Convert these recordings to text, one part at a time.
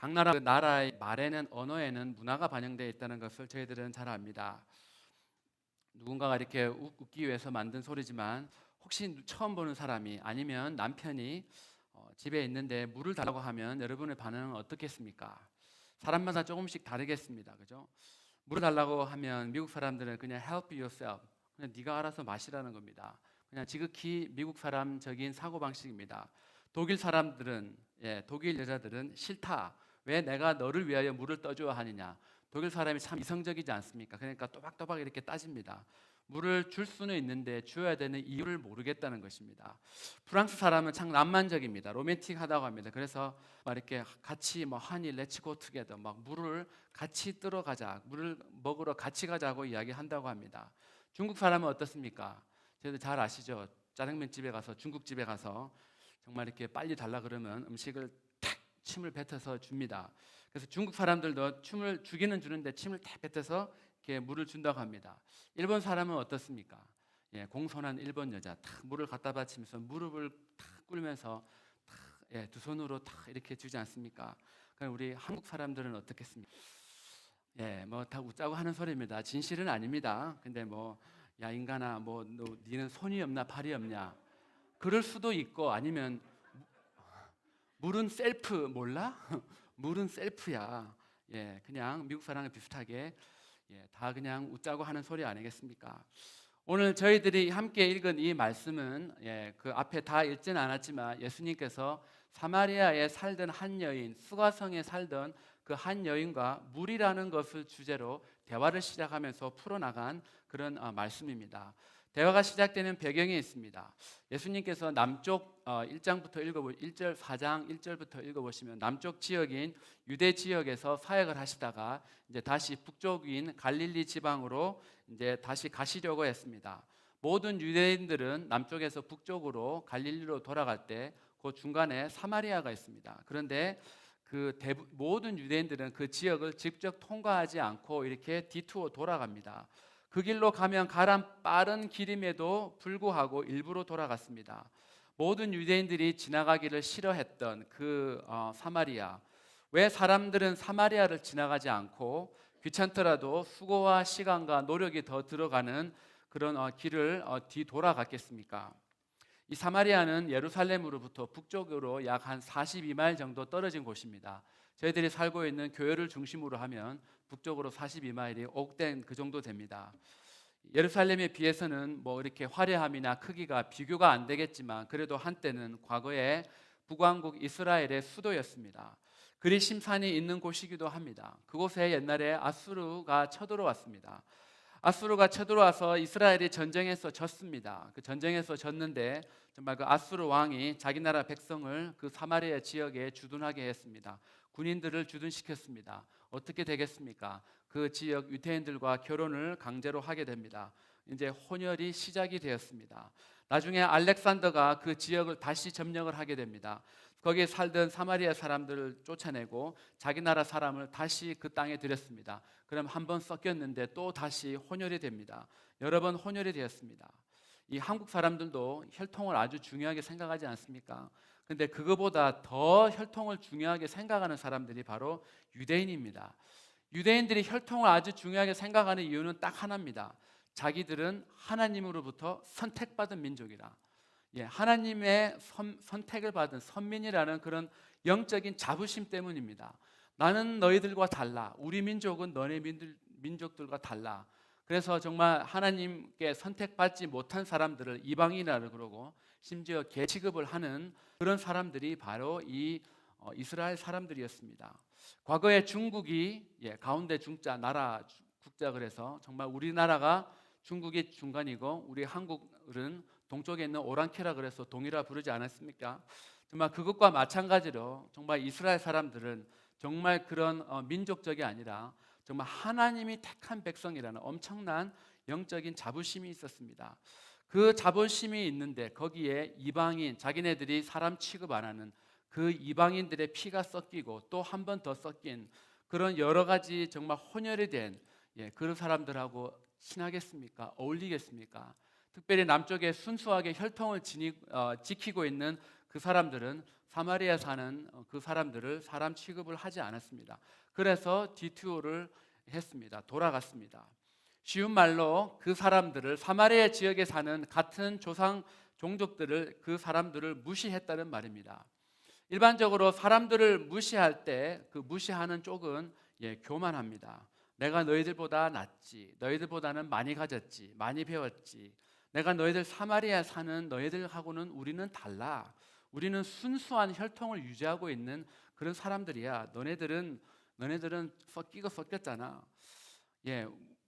각 나라 그 나라의 말에는 언어에는 문화가 반영되어 있다는 것을 저희들은 잘 압니다. 누군가가 이렇게 웃기 위해서 만든 소리지만 혹시 처음 보는 사람이 아니면 남편이 집에 있는데 물을 달라고 하면 여러분의 반응은 어떻겠습니까? 사람마다 조금씩 다르겠습니다. 그죠? 물을 달라고 하면 미국 사람들은 그냥 help yourself, 그냥 네가 알아서 마시라는 겁니다. 그냥 지극히 미국 사람적인 사고 방식입니다. 독일 사람들은 독일 여자들은 싫다. 왜 내가 너를 위하여 물을 떠줘야 하느냐? 독일 사람이 참 이성적이지 않습니까? 그러니까 또박또박 이렇게 따집니다. 물을 줄 수는 있는데 줘야 되는 이유를 모르겠다는 것입니다. 프랑스 사람은 참 낭만적입니다. 로맨틱하다고 합니다. 그래서 막 이렇게 같이 뭐 하니 렛츠 고 투게더 막 물을 같이 뜨러 가자, 물을 먹으러 같이 가자고 이야기한다고 합니다. 중국 사람은 어떻습니까? 저희들 잘 아시죠? 짜장면 집에 가서 중국집에 가서 정말 이렇게 빨리 달라 그러면 음식을 탁 침을 뱉어서 줍니다. 그래서 중국 사람들도 춤을 주기는 주는데 침을 탁 뱉어서 이렇게 물을 준다고 합니다. 일본 사람은 어떻습니까? 공손한 일본 여자 탁 물을 갖다 바치면서 무릎을 탁 꿇으면서 탁, 두 손으로 탁 이렇게 주지 않습니까? 그럼 우리 한국 사람들은 어떻겠습니까? 뭐 다 웃자고 하는 소리입니다. 진실은 아닙니다. 근데 뭐 야 인간아 뭐 너 니는 손이 없나 발이 없냐? 그럴 수도 있고 아니면 물은 셀프 몰라? 물은 셀프야. 그냥 미국 사람과 비슷하게 다 그냥 웃자고 하는 소리 아니겠습니까? 오늘 저희들이 함께 읽은 이 말씀은 그 앞에 다 읽지는 않았지만 예수님께서 사마리아에 살던 한 여인, 수가성에 살던 그 한 여인과 물이라는 것을 주제로 대화를 시작하면서 풀어나간 그런 말씀입니다. 대화가 시작되는 배경이 있습니다. 예수님께서 남쪽 1장부터 1절 4장 1절부터 읽어보시면 남쪽 지역인 유대 지역에서 사역을 하시다가 이제 다시 북쪽인 갈릴리 지방으로 이제 다시 가시려고 했습니다. 모든 유대인들은 남쪽에서 북쪽으로 갈릴리로 돌아갈 때 그 중간에 사마리아가 있습니다. 그런데 모든 유대인들은 그 지역을 직접 통과하지 않고 이렇게 디투어 돌아갑니다. 그 길로 가면 가람 빠른 길임에도 불구하고 일부러 돌아갔습니다. 모든 유대인들이 지나가기를 싫어했던 사마리아. 왜 사람들은 사마리아를 지나가지 않고 귀찮더라도 수고와 시간과 노력이 더 들어가는 그런 길을 뒤돌아갔겠습니까? 이 사마리아는 예루살렘으로부터 북쪽으로 약 한 42마일 정도 떨어진 곳입니다. 저희들이 살고 있는 교회를 중심으로 하면 북쪽으로 42마일이 옥된 그 정도 됩니다. 예루살렘에 비해서는 뭐 이렇게 화려함이나 크기가 비교가 안 되겠지만 그래도 한때는 과거에 북왕국 이스라엘의 수도였습니다. 그리심산이 있는 곳이기도 합니다. 그곳에 옛날에 아수르가 쳐들어왔습니다. 아수르가 쳐들어와서 이스라엘이 전쟁에서 졌습니다. 그 전쟁에서 졌는데 정말 그 아수르 왕이 자기 나라 백성을 그 사마리아 지역에 주둔하게 했습니다. 군인들을 주둔시켰습니다. 어떻게 되겠습니까? 그 지역 유대인들과 결혼을 강제로 하게 됩니다. 이제 혼혈이 시작이 되었습니다. 나중에 알렉산더가 그 지역을 다시 점령을 하게 됩니다. 거기에 살던 사마리아 사람들을 쫓아내고 자기 나라 사람을 다시 그 땅에 들였습니다. 그럼 한 번 섞였는데 또 다시 혼혈이 됩니다. 여러 번 혼혈이 되었습니다. 이 한국 사람들도 혈통을 아주 중요하게 생각하지 않습니까? 근데 그거보다 더 혈통을 중요하게 생각하는 사람들이 바로 유대인입니다. 유대인들이 혈통을 아주 중요하게 생각하는 이유는 딱 하나입니다. 자기들은 하나님으로부터 선택받은 민족이라. 하나님의 선택을 받은 선민이라는 그런 영적인 자부심 때문입니다. 나는 너희들과 달라. 우리 민족은 너네 민족들과 달라. 그래서 정말 하나님께 선택받지 못한 사람들을 이방인이라고 그러고 심지어 개 취급을 하는 그런 사람들이 바로 이 이스라엘 사람들이었습니다. 과거에 중국이 가운데 중자 나라 국자 그래서 정말 우리나라가 중국이 중간이고 우리 한국은 동쪽에 있는 오랑캐라 그래서 동이라 부르지 않았습니까? 정말 그것과 마찬가지로 정말 이스라엘 사람들은 정말 그런 민족적이 아니라 정말 하나님이 택한 백성이라는 엄청난 영적인 자부심이 있었습니다. 그 자부심이 있는데 거기에 이방인, 자기네들이 사람 취급 안 하는 그 이방인들의 피가 섞이고 또 한 번 더 섞인 그런 여러 가지 정말 혼혈이 된 그런 사람들하고 친하겠습니까? 어울리겠습니까? 특별히 남쪽에 순수하게 혈통을 지키고 있는 그 사람들은 사마리아에 사는 그 사람들을 사람 취급을 하지 않았습니다. 그래서 디투어를 했습니다. 돌아갔습니다. 쉬운 말로 그 사람들을, 사마리아 지역에 사는 같은 조상 종족들을, 그 사람들을 무시했다는 말입니다. 일반적으로 사람들을 무시할 때 그 무시하는 쪽은 교만합니다. 내가 너희들보다 낫지, 너희들보다는 많이 가졌지, 많이 배웠지, 내가 너희들 사마리아 사는 너희들하고는 우리는 달라, 우리는 순수한 혈통을 유지하고 있는 그런 사람들이야. 너네들은 섞이고 섞였잖아.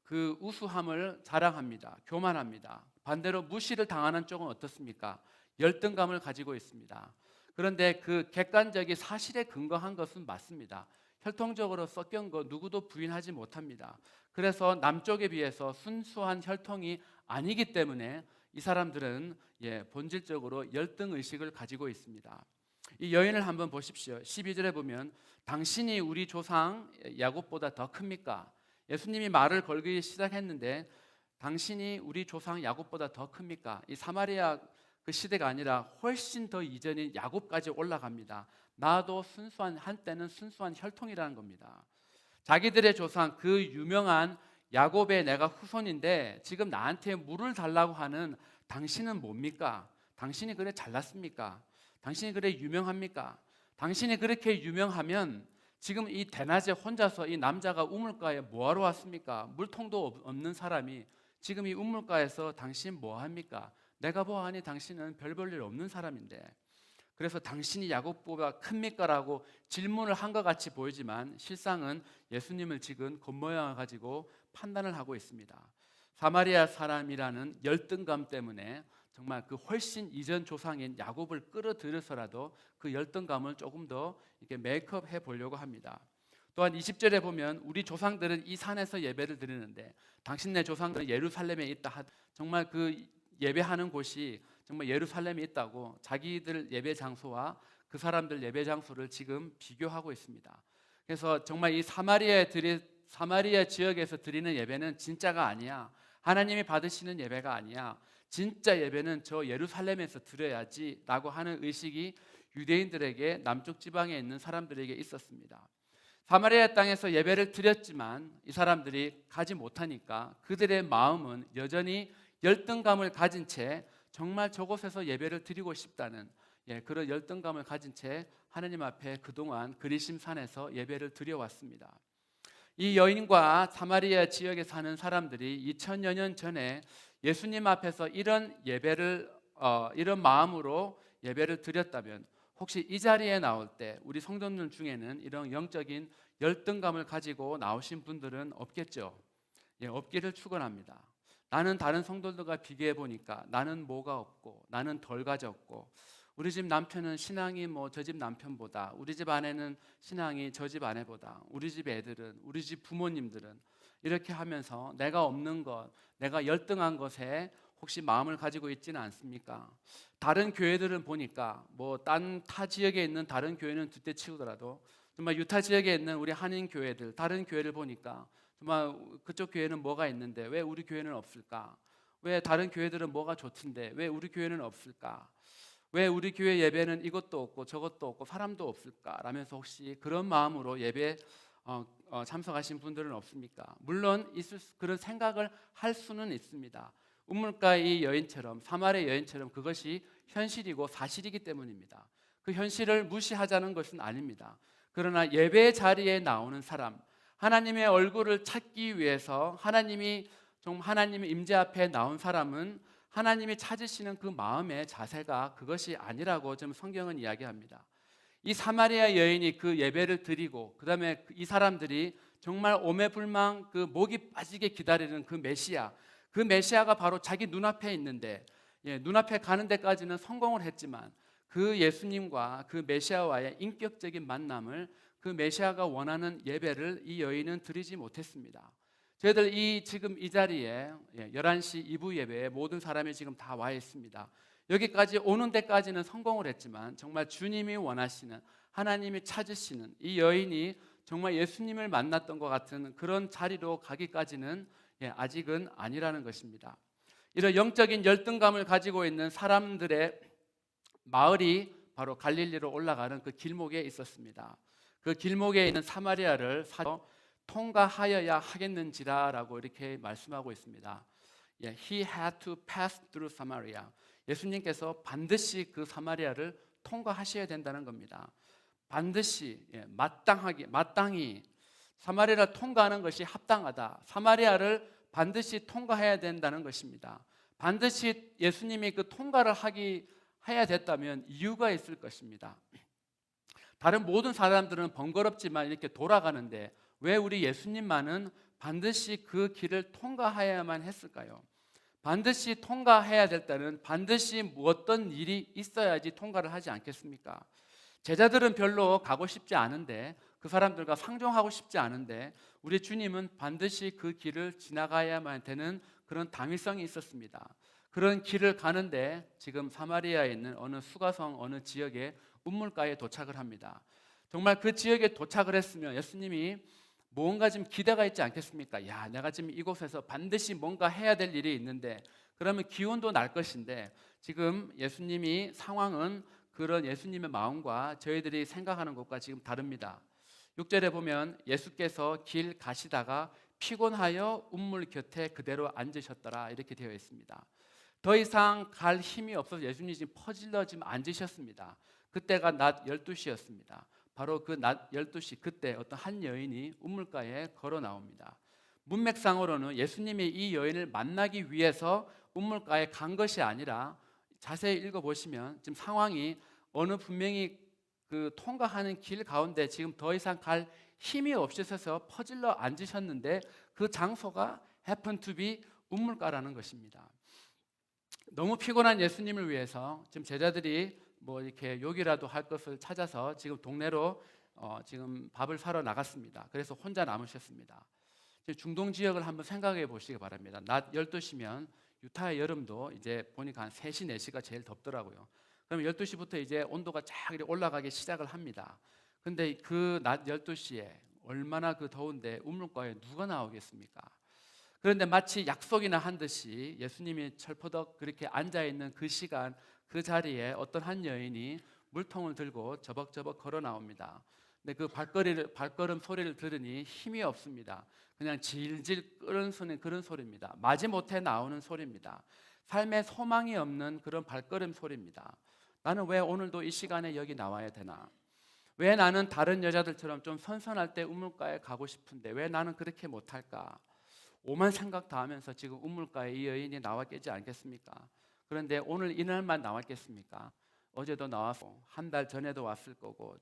그 우수함을 자랑합니다. 교만합니다. 반대로 무시를 당하는 쪽은 어떻습니까? 열등감을 가지고 있습니다. 그런데 그 객관적인 사실에 근거한 것은 맞습니다. 혈통적으로 섞인 거 누구도 부인하지 못합니다. 그래서 남쪽에 비해서 순수한 혈통이 아니기 때문에 이 사람들은 본질적으로 열등 의식을 가지고 있습니다. 이 여인을 한번 보십시오. 12절에 보면 당신이 우리 조상 야곱보다 더 큽니까? 예수님이 말을 걸기 시작했는데 당신이 우리 조상 야곱보다 더 큽니까? 이 사마리아 그 시대가 아니라 훨씬 더 이전인 야곱까지 올라갑니다. 나도 한때는 순수한 혈통이라는 겁니다. 자기들의 조상 그 유명한 야곱의 내가 후손인데 지금 나한테 물을 달라고 하는 당신은 뭡니까? 당신이 그래 잘났습니까? 당신이 그래 유명합니까? 당신이 그렇게 유명하면 지금 이 대낮에 혼자서 이 남자가 우물가에 뭐하러 왔습니까? 물통도 없는 사람이 지금 이 우물가에서 당신 뭐합니까? 내가 보아하니 당신은 별 볼 일 없는 사람인데, 그래서 당신이 야곱보다 큽니까? 라고 질문을 한 것 같이 보이지만 실상은 예수님을 지금 겉모양을 가지고 판단을 하고 있습니다. 사마리아 사람이라는 열등감 때문에 정말 그 훨씬 이전 조상인 야곱을 끌어들여서라도 그 열등감을 조금 더 이렇게 메이크업 해 보려고 합니다. 또한 20절에 보면 우리 조상들은 이 산에서 예배를 드리는데 당신네 조상들은 예루살렘에 있다. 정말 그 예배하는 곳이 정말 예루살렘에 있다고 자기들 예배 장소와 그 사람들 예배 장소를 지금 비교하고 있습니다. 그래서 정말 이 사마리아 지역에서 드리는 예배는 진짜가 아니야. 하나님이 받으시는 예배가 아니야. 진짜 예배는 저 예루살렘에서 드려야지 라고 하는 의식이 유대인들에게, 남쪽 지방에 있는 사람들에게 있었습니다. 사마리아 땅에서 예배를 드렸지만 이 사람들이 가지 못하니까 그들의 마음은 여전히 열등감을 가진 채 정말 저곳에서 예배를 드리고 싶다는 그런 열등감을 가진 채 하나님 앞에 그동안 그리심 산에서 예배를 드려왔습니다. 이 여인과 사마리아 지역에 사는 사람들이 2000여 년 전에 예수님 앞에서 이런 마음으로 예배를 드렸다면 혹시 이 자리에 나올 때 우리 성도들 중에는 이런 영적인 열등감을 가지고 나오신 분들은 없겠죠. 없기를 축원합니다. 나는 다른 성도들과 비교해 보니까 나는 뭐가 없고 나는 덜 가졌고 우리 집 남편은 신앙이 저 집 남편보다, 우리 집 아내는 신앙이 저 집 아내보다, 우리 집 애들은, 우리 집 부모님들은, 이렇게 하면서 내가 없는 것, 내가 열등한 것에 혹시 마음을 가지고 있지는 않습니까? 다른 교회들은 보니까 타 지역에 있는 다른 교회는 둘째치우더라도 정말 유타 지역에 있는 우리 한인 교회들, 다른 교회를 보니까 정말 그쪽 교회는 뭐가 있는데 왜 우리 교회는 없을까? 왜 다른 교회들은 뭐가 좋던데 왜 우리 교회는 없을까? 왜 우리 교회 예배는 이것도 없고 저것도 없고 사람도 없을까? 라면서 혹시 그런 마음으로 예배 참석하신 분들은 없습니까? 물론 그런 생각을 할 수는 있습니다. 우물가의 여인처럼, 사마리아 여인처럼 그것이 현실이고 사실이기 때문입니다. 그 현실을 무시하자는 것은 아닙니다. 그러나 예배 자리에 나오는 사람, 하나님의 얼굴을 찾기 위해서 하나님의 임재 앞에 나온 사람은 하나님이 찾으시는 그 마음의 자세가 그것이 아니라고 좀 성경은 이야기합니다. 이 사마리아 여인이 그 예배를 드리고 그 다음에 이 사람들이 정말 오매불망 그 목이 빠지게 기다리는 그 메시아가 바로 자기 눈앞에 있는데 눈앞에 가는 데까지는 성공을 했지만 그 예수님과 그 메시아와의 인격적인 만남을, 그 메시아가 원하는 예배를 이 여인은 드리지 못했습니다. 저희들 지금 이 자리에 11시 2부 예배에 모든 사람이 지금 다 와 있습니다. 여기까지 오는 데까지는 성공을 했지만 정말 주님이 원하시는, 하나님이 찾으시는 이 여인이 정말 예수님을 만났던 것 같은 그런 자리로 가기까지는 아직은 아니라는 것입니다. 이런 영적인 열등감을 가지고 있는 사람들의 마을이 바로 갈릴리로 올라가는 그 길목에 있었습니다. 그 길목에 있는 사마리아를 통과하여야 하겠는지라라고 이렇게 말씀하고 있습니다. He had to pass through Samaria. 예수님께서 반드시 그 사마리아를 통과하셔야 된다는 겁니다. 반드시 마땅히 사마리아를 통과하는 것이 합당하다. 사마리아를 반드시 통과해야 된다는 것입니다. 반드시 예수님이 그 통과를 해야 됐다면 이유가 있을 것입니다. 다른 모든 사람들은 번거롭지만 이렇게 돌아가는데 왜 우리 예수님만은 반드시 그 길을 통과해야만 했을까요? 반드시 통과해야 될 때는 반드시 어떤 일이 있어야지 통과를 하지 않겠습니까? 제자들은 별로 가고 싶지 않은데, 그 사람들과 상종하고 싶지 않은데 우리 주님은 반드시 그 길을 지나가야만 되는 그런 당위성이 있었습니다. 그런 길을 가는데 지금 사마리아에 있는 어느 수가성 어느 지역에 우물가에 도착을 합니다. 정말 그 지역에 도착을 했으면 예수님이 뭔가 좀 기대가 있지 않겠습니까? 야, 내가 지금 이곳에서 반드시 뭔가 해야 될 일이 있는데, 그러면 기운도 날 것인데, 지금 예수님이 상황은 그런 예수님의 마음과 저희들이 생각하는 것과 지금 다릅니다. 6절에 보면 예수께서 길 가시다가 피곤하여 우물 곁에 그대로 앉으셨더라 이렇게 되어 있습니다. 더 이상 갈 힘이 없어서 예수님이 지금 퍼질러 지금 앉으셨습니다. 그때가 낮 12시였습니다. 바로 그 낮 12시 그때 어떤 한 여인이 우물가에 걸어 나옵니다. 문맥상으로는 예수님이 이 여인을 만나기 위해서 우물가에 간 것이 아니라, 자세히 읽어보시면 지금 상황이 어느 분명히 그 통과하는 길 가운데 지금 더 이상 갈 힘이 없으셔서 퍼질러 앉으셨는데 그 장소가 happen to be 우물가라는 것입니다. 너무 피곤한 예수님을 위해서 지금 제자들이 뭐 이렇게 욕이라도 할 것을 찾아서 지금 동네로 지금 밥을 사러 나갔습니다. 그래서 혼자 남으셨습니다. 중동 지역을 한번 생각해 보시기 바랍니다. 낮 12시면 유타의 여름도 이제 보니까 한 3시, 4시가 제일 덥더라고요. 그럼 12시부터 이제 온도가 쫙 올라가기 시작을 합니다. 근데 그 낮 12시에 얼마나 그 더운데 우물가에 누가 나오겠습니까? 그런데 마치 약속이나 한 듯이 예수님이 철퍼덕 그렇게 앉아있는 그 시간, 그 자리에 어떤 한 여인이 물통을 들고 저벅저벅 걸어 나옵니다. 근데 그 발걸음 소리를 들으니 힘이 없습니다. 그냥 질질 끓는 그런 소리입니다. 마지못해 나오는 소리입니다. 삶에 소망이 없는 그런 발걸음 소리입니다. 나는 왜 오늘도 이 시간에 여기 나와야 되나? 왜 나는 다른 여자들처럼 좀 선선할 때 우물가에 가고 싶은데 왜 나는 그렇게 못할까? 오만 생각 다 하면서 지금 우물가에 이 여인이 나와 계지 않겠습니까? 그런데 오늘 이날만 나왔겠습니까? 어제도 나왔고 한 달 전에도 왔을 거고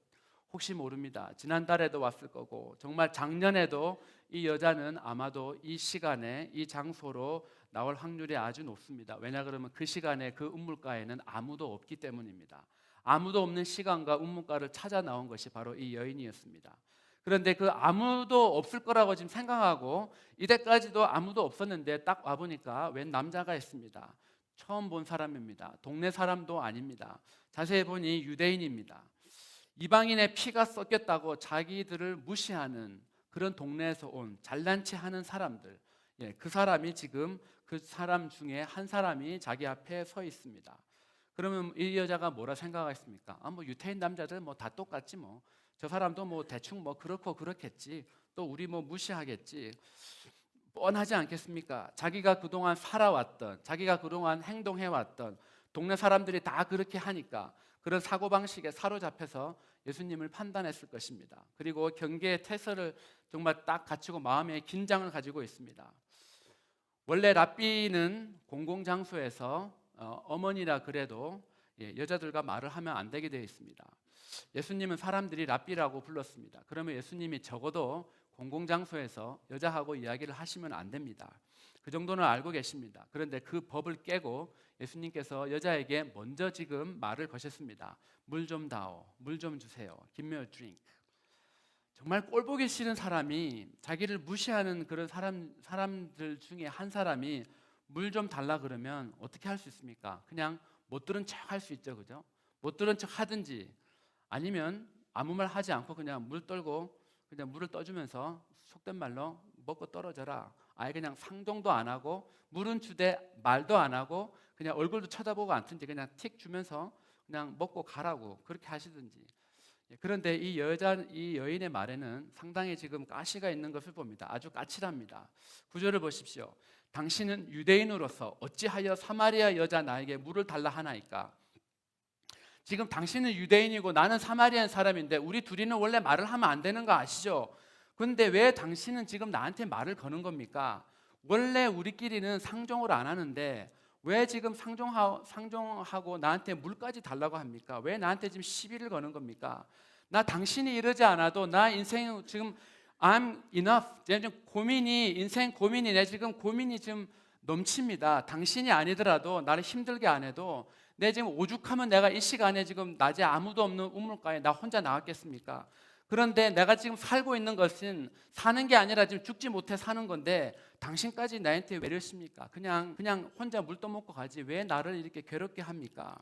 혹시 모릅니다. 지난달에도 왔을 거고 정말 작년에도 이 여자는 아마도 이 시간에 이 장소로 나올 확률이 아주 높습니다. 왜냐 그러면 그 시간에 그 우물가에는 아무도 없기 때문입니다. 아무도 없는 시간과 우물가를 찾아 나온 것이 바로 이 여인이었습니다. 그런데 그 아무도 없을 거라고 지금 생각하고 이때까지도 아무도 없었는데 딱 와보니까 웬 남자가 있습니다. 처음 본 사람입니다. 동네 사람도 아닙니다. 자세히 보니 유대인입니다. 이방인의 피가 섞였다고 자기들을 무시하는 그런 동네에서 온 잘난 체 하는 사람들, 그 사람이 지금 그 사람 중에 한 사람이 자기 앞에 서 있습니다. 그러면 이 여자가 뭐라 생각하겠습니까? 뭐 유태인 남자들 뭐 다 똑같지 뭐. 저 사람도 뭐 대충 뭐 그렇고 그렇겠지. 또 우리 뭐 무시하겠지. 뻔하지 않겠습니까? 자기가 그동안 살아왔던, 자기가 그동안 행동해왔던 동네 사람들이 다 그렇게 하니까 그런 사고방식에 사로잡혀서 예수님을 판단했을 것입니다. 그리고 경계의 태세를 정말 딱 갖추고 마음의 긴장을 가지고 있습니다. 원래 랍비는 공공장소에서 어머니라 그래도 여자들과 말을 하면 안 되게 되어 있습니다. 예수님은 사람들이 랍비라고 불렀습니다. 그러면 예수님이 적어도 공공장소에서 여자하고 이야기를 하시면 안 됩니다. 그 정도는 알고 계십니다. 그런데 그 법을 깨고 예수님께서 여자에게 먼저 지금 말을 거셨습니다. 물 좀 다오, 물 좀 주세요. Give me a drink. 정말 꼴보기 싫은 사람이, 자기를 무시하는 그런 사람들 중에 한 사람이 물 좀 달라 그러면 어떻게 할 수 있습니까? 그냥 못 들은 척 할 수 있죠, 그죠? 못 들은 척 하든지 아니면 아무 말 하지 않고 그냥 물 떨고 그냥 물을 떠주면서 속된 말로 먹고 떨어져라. 아예 그냥 상종도 안 하고 물은 주되 말도 안 하고 그냥 얼굴도 쳐다보고 않든지 그냥 틱 주면서 그냥 먹고 가라고 그렇게 하시든지. 그런데 이 여인의 말에는 상당히 지금 가시가 있는 것을 봅니다. 아주 까칠합니다. 구절을 보십시오. 당신은 유대인으로서 어찌하여 사마리아 여자 나에게 물을 달라 하나이까? 지금 당신은 유대인이고 나는 사마리안 사람인데 우리 둘이는 원래 말을 하면 안 되는 거 아시죠? 그런데 왜 당신은 지금 나한테 말을 거는 겁니까? 원래 우리끼리는 상종을 안 하는데 왜 지금 상종하고 나한테 물까지 달라고 합니까? 왜 나한테 지금 시비를 거는 겁니까? 나 당신이 이러지 않아도 나 인생 지금 I'm enough. 인생 고민이 내 지금 고민이 지금 넘칩니다. 당신이 아니더라도 나를 힘들게 안 해도 내 지금 오죽하면 내가 이 시간에 지금 낮에 아무도 없는 우물가에 나 혼자 나왔겠습니까? 그런데 내가 지금 살고 있는 것은 사는 게 아니라 지금 죽지 못해 사는 건데 당신까지 나한테 왜 이러십니까? 그냥 혼자 물 떠먹고 가지 왜 나를 이렇게 괴롭게 합니까?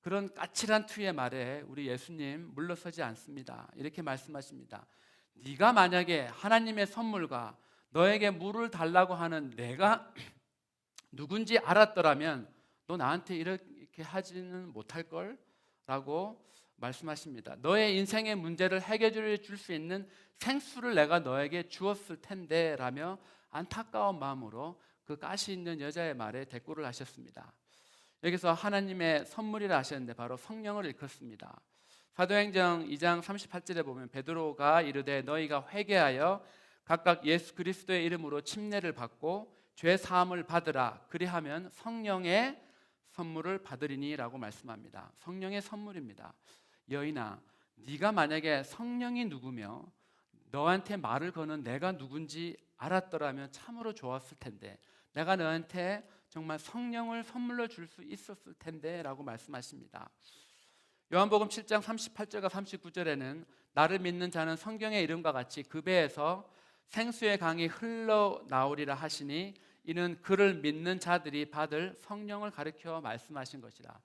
그런 까칠한 투의 말에 우리 예수님 물러서지 않습니다. 이렇게 말씀하십니다. 네가 만약에 하나님의 선물과 너에게 물을 달라고 하는 내가 누군지 알았더라면 너 나한테 이렇게 하지는 못할걸? 라고 말씀하십니다. 너의 인생의 문제를 해결해 줄 수 있는 생수를 내가 너에게 주었을 텐데 라며 안타까운 마음으로 그 가시 있는 여자의 말에 대꾸를 하셨습니다. 여기서 하나님의 선물이라 하셨는데 바로 성령을 일컫습니다. 사도행전 2장 38절에 보면 베드로가 이르되 너희가 회개하여 각각 예수 그리스도의 이름으로 침례를 받고 죄 사함을 받으라 그리하면 성령의 선물을 받으리니라고 말씀합니다. 성령의 선물입니다. 여인아, 네가 만약에 성령이 누구며 너한테 말을 거는 내가 누군지 알았더라면 참으로 좋았을 텐데 내가 너한테 정말 성령을 선물로 줄 수 있었을 텐데 라고 말씀하십니다. 요한복음 7장 38절과 39절에는 나를 믿는 자는 성경의 이름과 같이 그 배에서 생수의 강이 흘러나오리라 하시니 이는 그를 믿는 자들이 받을 성령을 가리켜 말씀하신 것이라.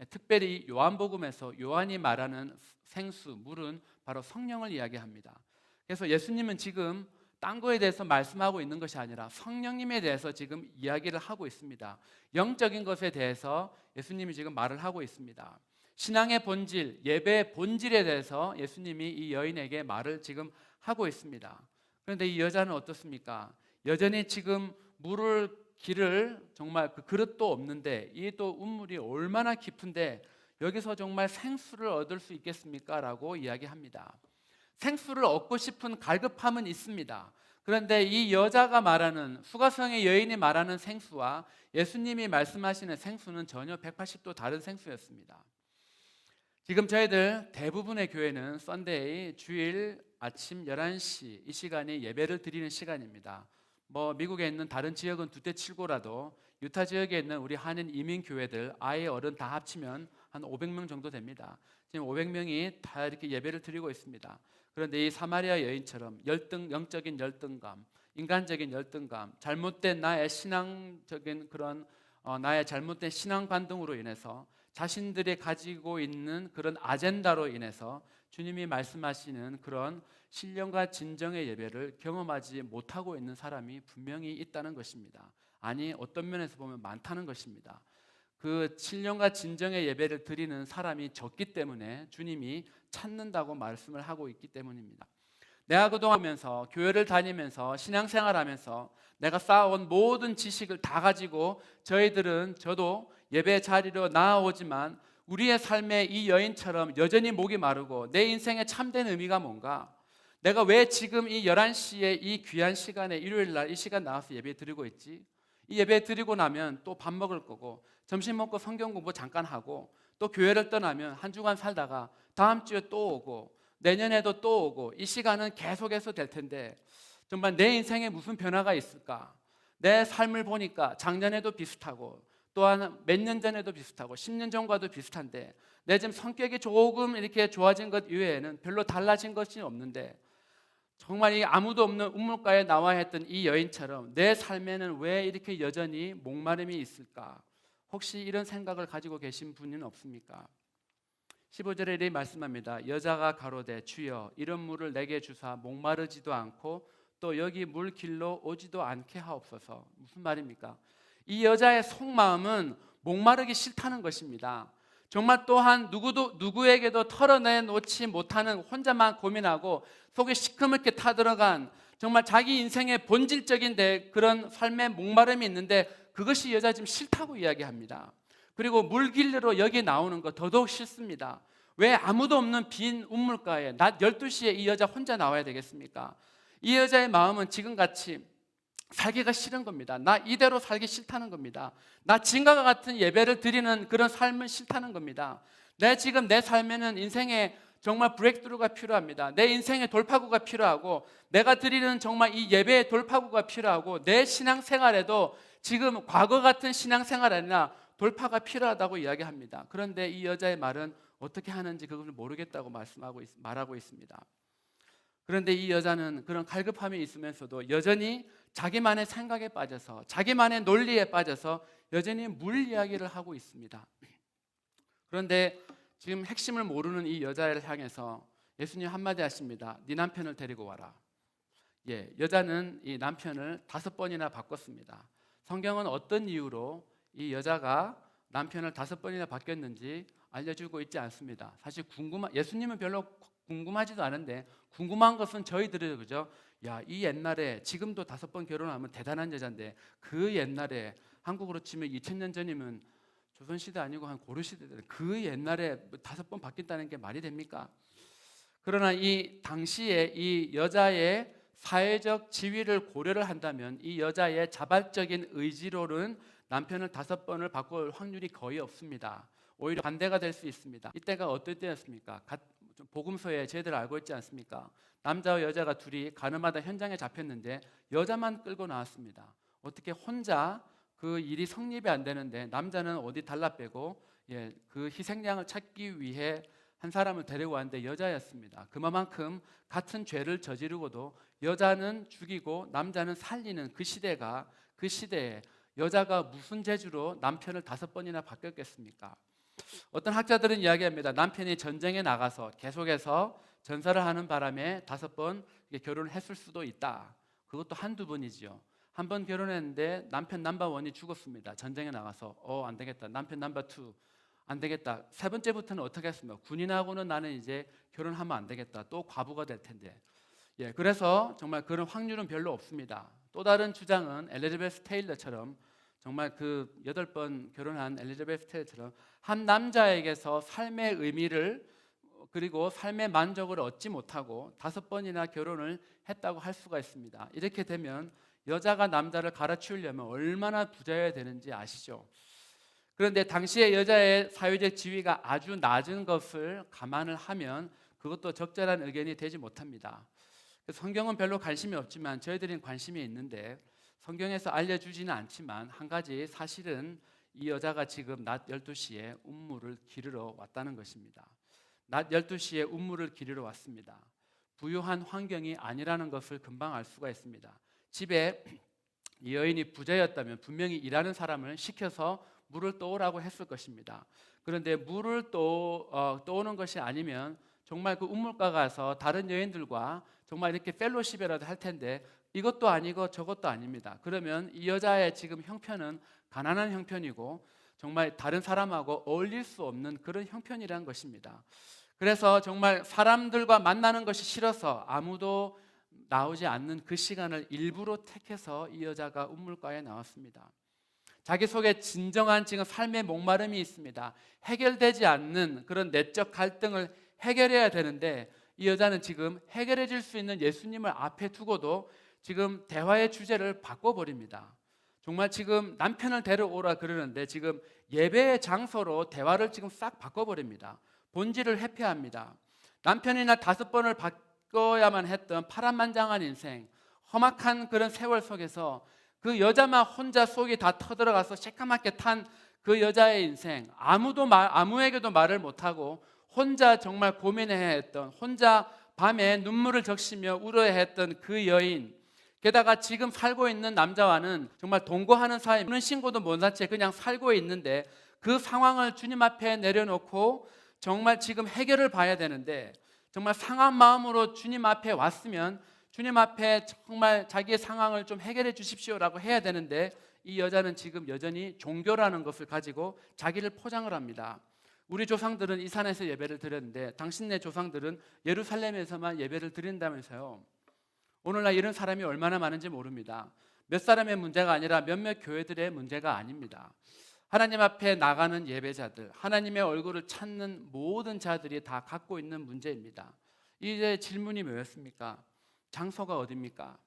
특별히 요한복음에서 요한이 말하는 생수, 물은 바로 성령을 이야기합니다. 그래서 예수님은 지금 딴 거에 대해서 말씀하고 있는 것이 아니라 성령님에 대해서 지금 이야기를 하고 있습니다. 영적인 것에 대해서 예수님이 지금 말을 하고 있습니다. 신앙의 본질, 예배의 본질에 대해서 예수님이 이 여인에게 말을 지금 하고 있습니다. 그런데 이 여자는 어떻습니까? 여전히 지금 길을 정말 그 그릇도 없는데 이 또 우물이 얼마나 깊은데 여기서 정말 생수를 얻을 수 있겠습니까? 라고 이야기합니다. 생수를 얻고 싶은 갈급함은 있습니다. 그런데 이 여자가 말하는 수가성의 여인이 말하는 생수와 예수님이 말씀하시는 생수는 전혀 180도 다른 생수였습니다. 지금 저희들 대부분의 교회는 썬데이 주일 아침 11시 이 시간이 예배를 드리는 시간입니다. 미국에 있는 다른 지역은 두대 치고라도 유타 지역에 있는 우리 한인 이민 교회들 아이 어른 다 합치면 한 500명 정도 됩니다. 지금 500명이 다 이렇게 예배를 드리고 있습니다. 그런데 이 사마리아 여인처럼 영적인 열등감, 인간적인 열등감, 잘못된 나의 신앙적인 그런 나의 잘못된 신앙 반등으로 인해서 자신들이 가지고 있는 그런 아젠다로 인해서 주님이 말씀하시는 그런 신령과 진정의 예배를 경험하지 못하고 있는 사람이 분명히 있다는 것입니다. 아니 어떤 면에서 보면 많다는 것입니다. 그 신령과 진정의 예배를 드리는 사람이 적기 때문에 주님이 찾는다고 말씀을 하고 있기 때문입니다. 내가 그동안 하면서 교회를 다니면서 신앙생활하면서 내가 쌓아온 모든 지식을 다 가지고 저도 예배 자리로 나아오지만 우리의 삶의 이 여인처럼 여전히 목이 마르고 내 인생의 참된 의미가 뭔가? 내가 왜 지금 이 11시에 이 귀한 시간에 일요일 날 이 시간 나와서 예배 드리고 있지? 이 예배 드리고 나면 또 밥 먹을 거고 점심 먹고 성경 공부 잠깐 하고 또 교회를 떠나면 한 주간 살다가 다음 주에 또 오고 내년에도 또 오고 이 시간은 계속해서 될 텐데 정말 내 인생에 무슨 변화가 있을까? 내 삶을 보니까 작년에도 비슷하고 또한 몇 년 전에도 비슷하고 10년 전과도 비슷한데 내 지금 성격이 조금 이렇게 좋아진 것 이외에는 별로 달라진 것이 없는데 정말 이 아무도 없는 우물가에 나와야 했던 이 여인처럼 내 삶에는 왜 이렇게 여전히 목마름이 있을까? 혹시 이런 생각을 가지고 계신 분은 없습니까? 15절에 이렇게 말씀합니다. 여자가 가로되 주여 이런 물을 내게 주사 목마르지도 않고 또 여기 물 길로 오지도 않게 하옵소서. 무슨 말입니까? 이 여자의 속마음은 목마르기 싫다는 것입니다. 정말 또한 누구에게도 털어내놓지 못하는, 혼자만 고민하고 속에 시커멓게 타들어간 정말 자기 인생의 본질적인 그런 삶의 목마름이 있는데, 그것이 여자 지금 싫다고 이야기합니다. 그리고 물길로 여기 나오는 거 더더욱 싫습니다. 왜 아무도 없는 빈 우물가에 낮 12시에 이 여자 혼자 나와야 되겠습니까? 이 여자의 마음은 지금같이 살기가 싫은 겁니다. 나 이대로 살기 싫다는 겁니다. 나 지금과 같은 예배를 드리는 그런 삶은 싫다는 겁니다. 지금 내 삶에는 인생에 정말 브레이크스루가 필요합니다. 내 인생의 돌파구가 필요하고, 내가 드리는 정말 이 예배의 돌파구가 필요하고, 내 신앙생활에도 지금 과거 같은 신앙생활이 아니라 돌파가 필요하다고 이야기합니다. 그런데 이 여자의 말은 어떻게 하는지 그걸 모르겠다고 말하고 있습니다. 그런데 이 여자는 그런 갈급함이 있으면서도 여전히 자기만의 생각에 빠져서, 자기만의 논리에 빠져서 여전히 물 이야기를 하고 있습니다. 그런데 지금 핵심을 모르는 이 여자를 향해서 예수님 한마디 하십니다. 네 남편을 데리고 와라. 여자는 이 남편을 5번이나 바꿨습니다. 성경은 어떤 이유로 이 여자가 남편을 5번이나 바뀌었는지 알려주고 있지 않습니다. 사실 예수님은 별로 궁금하지도 않은데, 궁금한 것은 저희들이, 그죠? 이 옛날에, 지금도 5번 결혼하면 대단한 여자인데, 그 옛날에 한국으로 치면 2000년 전이면 조선시대 아니고 한 고려시대, 그 옛날에 5번 바뀐다는 게 말이 됩니까? 그러나 이 당시에 이 여자의 사회적 지위를 고려를 한다면 이 여자의 자발적인 의지로는 남편을 5번을 바꿀 확률이 거의 없습니다. 오히려 반대가 될 수 있습니다. 이때가 어떨 때였습니까? 복음서에 저희들 알고 있지 않습니까? 남자와 여자가 둘이 가늠하다 현장에 잡혔는데 여자만 끌고 나왔습니다. 어떻게 혼자 그 일이 성립이 안 되는데 남자는 어디 달라빼고 그 희생양을 찾기 위해 한 사람을 데리고 왔는데 여자였습니다. 그만큼 같은 죄를 저지르고도 여자는 죽이고 남자는 살리는 그 시대에 여자가 무슨 재주로 남편을 5번이나 바뀌었겠습니까? 어떤 학자들은 이야기합니다. 남편이 전쟁에 나가서 계속해서 전사를 하는 바람에 5번 결혼을 했을 수도 있다. 그것도 한두 번이지요. 한 번 결혼했는데 남편 넘버1이 죽었습니다. 전쟁에 나가서 안 되겠다. 남편 넘버2 안 되겠다. 3번째부터는 어떻게 했습니까? 군인하고는 나는 이제 결혼하면 안 되겠다. 또 과부가 될 텐데. 그래서 정말 그런 확률은 별로 없습니다. 또 다른 주장은 엘리자베스 테일러처럼, 정말 그 8번 결혼한 엘리자베스 테일러처럼 한 남자에게서 삶의 의미를 그리고 삶의 만족을 얻지 못하고 5번이나 결혼을 했다고 할 수가 있습니다. 이렇게 되면 여자가 남자를 갈아치우려면 얼마나 부자여야 되는지 아시죠? 그런데 당시의 여자의 사회적 지위가 아주 낮은 것을 감안을 하면 그것도 적절한 의견이 되지 못합니다. 성경은 별로 관심이 없지만 저희들은 관심이 있는데, 성경에서 알려주지는 않지만 한 가지 사실은 이 여자가 지금 낮 12시에 운물을 기르러 왔다는 것입니다. 낮 12시에 운물을 기르러 왔습니다. 부유한 환경이 아니라는 것을 금방 알 수가 있습니다. 집에 이 여인이 부자였다면 분명히 일하는 사람을 시켜서 물을 떠오라고 했을 것입니다. 그런데 물을 떠오는 것이 아니면 정말 그 운물가 가서 다른 여인들과 정말 이렇게 펠로십이라도 할 텐데 이것도 아니고 저것도 아닙니다. 그러면 이 여자의 지금 형편은 가난한 형편이고 정말 다른 사람하고 어울릴 수 없는 그런 형편이라는 것입니다. 그래서 정말 사람들과 만나는 것이 싫어서 아무도 나오지 않는 그 시간을 일부러 택해서 이 여자가 운물가에 나왔습니다. 자기 속에 진정한 지금 삶의 목마름이 있습니다. 해결되지 않는 그런 내적 갈등을 해결해야 되는데 이 여자는 지금 해결해 줄 수 있는 예수님을 앞에 두고도 지금 대화의 주제를 바꿔버립니다. 정말 지금 남편을 데려오라 그러는데 지금 예배의 장소로 대화를 지금 싹 바꿔버립니다. 본질을 회피합니다. 남편이나 5번을 바꿔야만 했던 파란만장한 인생, 험악한 그런 세월 속에서 그 여자만 혼자 속이 다 터들어가서 새까맣게 탄 그 여자의 인생, 아무에게도 말을 못하고 혼자 정말 고민해야 했던, 혼자 밤에 눈물을 적시며 울어야 했던 그 여인, 게다가 지금 살고 있는 남자와는 정말 동거하는 사이, 무슨 신고도 못한 채 그냥 살고 있는데 그 상황을 주님 앞에 내려놓고 정말 지금 해결을 봐야 되는데, 정말 상한 마음으로 주님 앞에 왔으면 주님 앞에 정말 자기의 상황을 좀 해결해 주십시오라고 해야 되는데 이 여자는 지금 여전히 종교라는 것을 가지고 자기를 포장을 합니다. 우리 조상들은 이 산에서 예배를 드렸는데 당신네 조상들은 예루살렘에서만 예배를 드린다면서요. 오늘날 이런 사람이 얼마나 많은지 모릅니다. 몇 사람의 문제가 아니라 몇몇 교회들의 문제가 아닙니다. 하나님 앞에 나가는 예배자들, 하나님의 얼굴을 찾는 모든 자들이 다 갖고 있는 문제입니다. 이제 질문이 뭐였습니까? 장소가 어디입니까?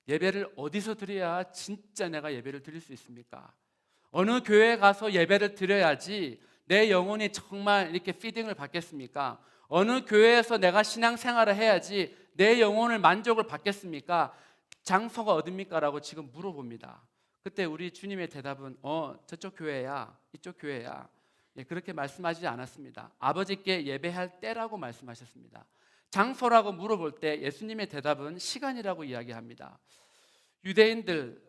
예배를 어디서 드려야 진짜 내가 예배를 드릴 수 있습니까? 어느 교회에 가서 예배를 드려야지 내 영혼이 정말 이렇게 피딩을 받겠습니까? 어느 교회에서 내가 신앙생활을 해야지 내 영혼을 만족을 받겠습니까? 장소가 어딥니까? 라고 지금 물어봅니다. 그때 우리 주님의 대답은 저쪽 교회야, 이쪽 교회야. 예, 그렇게 말씀하지 않았습니다. 아버지께 예배할 때라고 말씀하셨습니다. 장소라고 물어볼 때 예수님의 대답은 시간이라고 이야기합니다. 유대인들,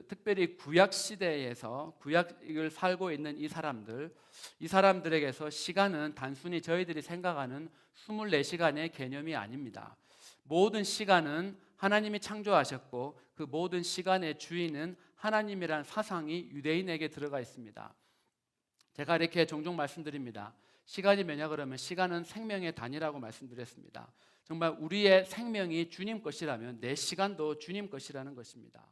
특별히 구약 시대에서 구약을 살고 있는 이 사람들에게서 시간은 단순히 저희들이 생각하는 24시간의 개념이 아닙니다. 모든 시간은 하나님이 창조하셨고 그 모든 시간의 주인은 하나님이란 사상이 유대인에게 들어가 있습니다. 제가 이렇게 종종 말씀드립니다. 시간이 뭐냐 그러면 시간은 생명의 단위라고 말씀드렸습니다. 정말 우리의 생명이 주님 것이라면 내 시간도 주님 것이라는 것입니다.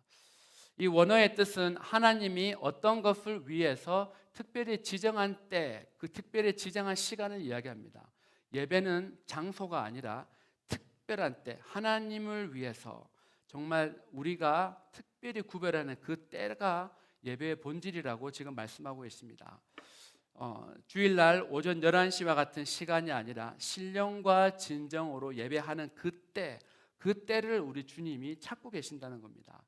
이 원어의 뜻은 하나님이 어떤 것을 위해서 특별히 지정한 때, 그 특별히 지정한 시간을 이야기합니다. 예배는 장소가 아니라 특별한 때, 하나님을 위해서 정말 우리가 특별히 구별하는 그 때가 예배의 본질이라고 지금 말씀하고 있습니다. 주일날 오전 11시와 같은 시간이 아니라 신령과 진정으로 예배하는 그때를 우리 주님이 찾고 계신다는 겁니다.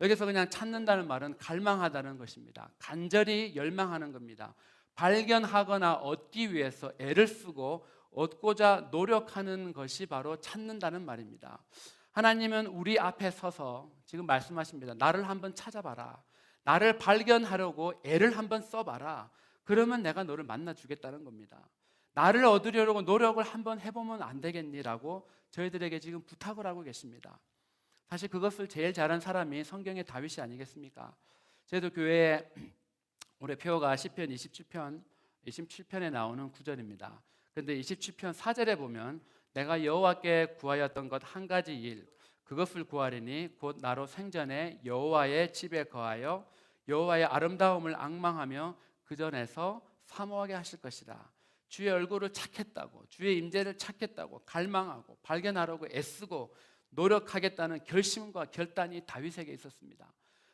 여기서 그냥 찾는다는 말은 갈망하다는 것입니다. 간절히 열망하는 겁니다. 발견하거나 얻기 위해서 애를 쓰고 얻고자 노력하는 것이 바로 찾는다는 말입니다. 하나님은 우리 앞에 서서 지금 말씀하십니다. 나를 한번 찾아봐라. 나를 발견하려고 애를 한번 써봐라. 그러면 내가 너를 만나주겠다는 겁니다. 나를 얻으려고 노력을 한번 해보면 안 되겠니라고 저희들에게 지금 부탁을 하고 계십니다. 사실 그것을 제일 잘한 사람이 성경의 다윗이 아니겠습니까? 저희도 교회에 올해 표어가 시편 27편에 나오는 구절입니다. 그런데 27편 4절에 보면 내가 여호와께 구하였던 것 한 가지 일 그것을 구하리니 곧 나로 생전에 여호와의 집에 거하여 여호와의 아름다움을 앙망하며 그 전에서 사모하게 하실 것이라. 주의 얼굴을 찾겠다고, 주의 임재를 찾겠다고 갈망하고 발견하려고 애쓰고 노력하겠다는 결심과 결단이 다윗에게 있었습니다.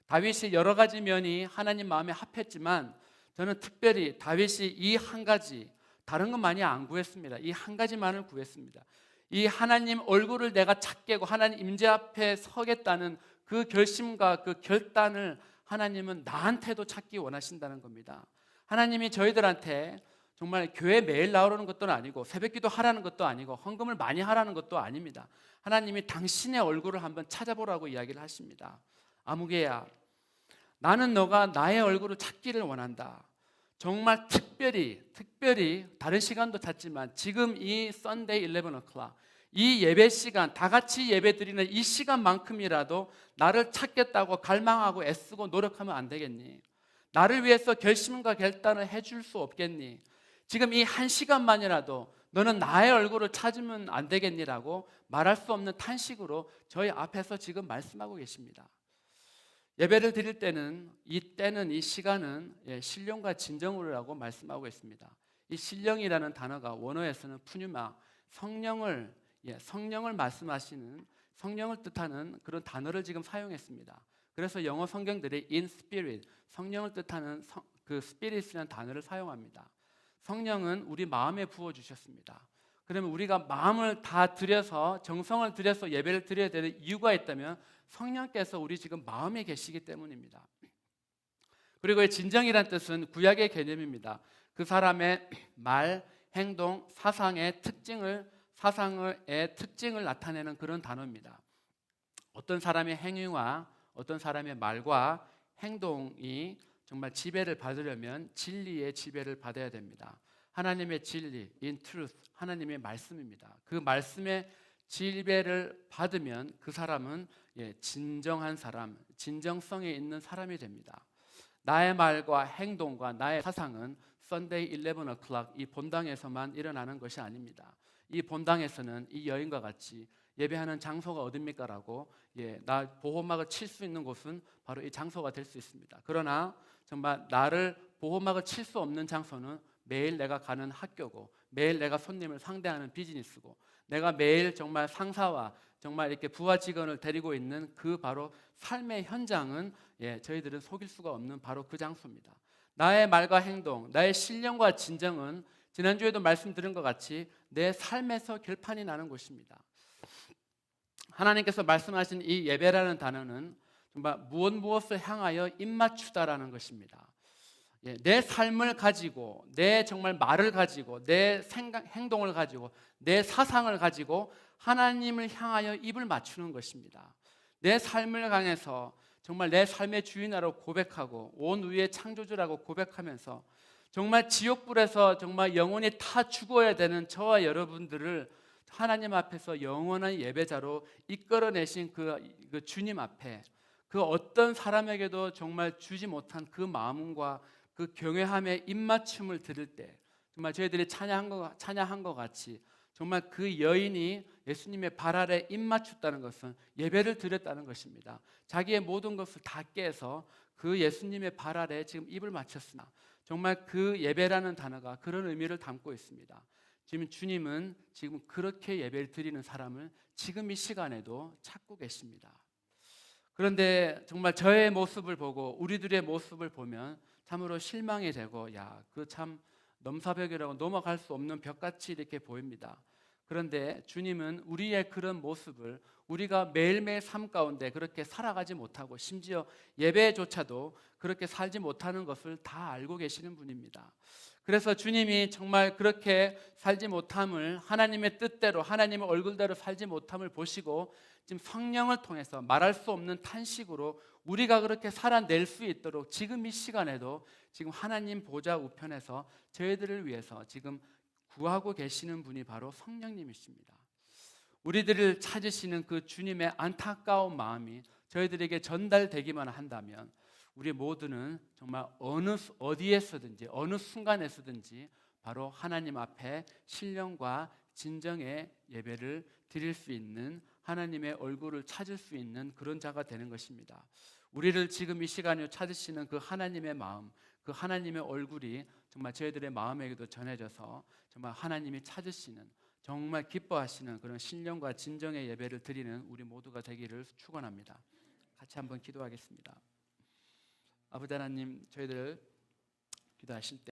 다윗이 여러 가지 면이 하나님 마음에 합했지만 저는 특별히 다윗이 이 한 가지, 다른 건 많이 안 구했습니다. 이 한 가지만을 구했습니다. 이 하나님 얼굴을 내가 찾겠고 하나님 임재 앞에 서겠다는 그 결심과 그 결단을 하나님은 나한테도 찾기 원하신다는 겁니다. 하나님이 저희들한테 정말 교회 매일 나오라는 것도 아니고 새벽기도 하라는 것도 아니고 헌금을 많이 하라는 것도 아닙니다. 하나님이 당신의 얼굴을 한번 찾아보라고 이야기를 하십니다. 아무개야, 나는 너가 나의 얼굴을 찾기를 원한다. 정말 특별히 다른 시간도 찾지만 지금 이 Sunday 11 o'clock 이 예배 시간, 다 같이 예배 드리는 이 시간만큼이라도 나를 찾겠다고 갈망하고 애쓰고 노력하면 안 되겠니? 나를 위해서 결심과 결단을 해줄 수 없겠니? 지금 이 한 시간만이라도 너는 나의 얼굴을 찾으면 안 되겠니라고 말할 수 없는 탄식으로 저희 앞에서 지금 말씀하고 계십니다. 예배를 드릴 때는 이 시간은 신령과 진정으로라고 말씀하고 있습니다. 이 신령이라는 단어가 원어에서는 푸뉴마, 성령을 말씀하시는 성령을 뜻하는 그런 단어를 지금 사용했습니다. 그래서 영어 성경들이 in spirit, 성령을 뜻하는 그 spirit이라는 단어를 사용합니다. 성령은 우리 마음에 부어주셨습니다. 그러면 우리가 마음을 다 들여서 정성을 들여서 예배를 드려야 되는 이유가 있다면 성령께서 우리 지금 마음에 계시기 때문입니다. 그리고 진정이란 뜻은 구약의 개념입니다. 그 사람의 말, 행동, 사상의 특징을 나타내는 그런 단어입니다. 어떤 사람의 행위와 어떤 사람의 말과 행동이 정말 지배를 받으려면 진리의 지배를 받아야 됩니다. 하나님의 진리, in truth, 하나님의 말씀입니다. 그 말씀의 지배를 받으면 그 사람은 진정한 사람, 진정성에 있는 사람이 됩니다. 나의 말과 행동과 나의 사상은 Sunday 11 o'clock 이 본당에서만 일어나는 것이 아닙니다. 이 본당에서는 이 여인과 같이 예배하는 장소가 어딥니까라고 나 보호막을 칠 수 있는 곳은 바로 이 장소가 될 수 있습니다. 그러나 정말 나를 보호막을 칠 수 없는 장소는 매일 내가 가는 학교고 매일 내가 손님을 상대하는 비즈니스고 내가 매일 정말 상사와 정말 이렇게 부하 직원을 데리고 있는 그 바로 삶의 현장은 저희들은 속일 수가 없는 바로 그 장소입니다. 나의 말과 행동, 나의 신령과 진정은 지난주에도 말씀드린 것 같이 내 삶에서 결판이 나는 곳입니다. 하나님께서 말씀하신 이 예배라는 단어는 정말 무엇을 향하여 입맞추다라는 것입니다. 내 삶을 가지고 내 정말 말을 가지고 내 행동을 가지고 내 사상을 가지고 하나님을 향하여 입을 맞추는 것입니다. 내 삶을 향해서 정말 내 삶의 주인이라고 고백하고 온 위의 창조주라고 고백하면서 정말 지옥불에서 정말 영원히 타 죽어야 되는 저와 여러분들을 하나님 앞에서 영원한 예배자로 이끌어내신 그 주님 앞에 그 어떤 사람에게도 정말 주지 못한 그 마음과 그 경외함의 입맞춤을 드릴 때 정말 저희들이 찬양한 것 같이 정말 그 여인이 예수님의 발 아래 입맞췄다는 것은 예배를 드렸다는 것입니다. 자기의 모든 것을 다 깨서 그 예수님의 발 아래 지금 입을 맞췄으나 정말 그 예배라는 단어가 그런 의미를 담고 있습니다. 지금 주님은 지금 그렇게 예배를 드리는 사람을 지금 이 시간에도 찾고 계십니다. 그런데 정말 저의 모습을 보고 우리들의 모습을 보면 참으로 실망이 되고 그 참 넘사벽이라고 넘어갈 수 없는 벽같이 이렇게 보입니다. 그런데 주님은 우리의 그런 모습을 우리가 매일매일 삶 가운데 그렇게 살아가지 못하고 심지어 예배조차도 그렇게 살지 못하는 것을 다 알고 계시는 분입니다. 그래서 주님이 정말 그렇게 살지 못함을 하나님의 뜻대로 하나님의 얼굴대로 살지 못함을 보시고 지금 성령을 통해서 말할 수 없는 탄식으로 우리가 그렇게 살아낼 수 있도록 지금 이 시간에도 지금 하나님 보좌 우편에서 저희들을 위해서 지금 구하고 계시는 분이 바로 성령님이십니다. 우리들을 찾으시는 그 주님의 안타까운 마음이 저희들에게 전달되기만 한다면 우리 모두는 정말 어디에서든지 어느 순간에서든지 바로 하나님 앞에 신령과 진정의 예배를 드릴 수 있는 하나님의 얼굴을 찾을 수 있는 그런 자가 되는 것입니다. 우리를 지금 이 시간에 찾으시는 그 하나님의 마음, 그 하나님의 얼굴이 정말 저희들의 마음에게도 전해져서 정말 하나님이 찾으시는 정말 기뻐하시는 그런 신령과 진정의 예배를 드리는 우리 모두가 되기를 축원합니다. 같이 한번 기도하겠습니다. 아버지 하나님, 저희들 기도하실 때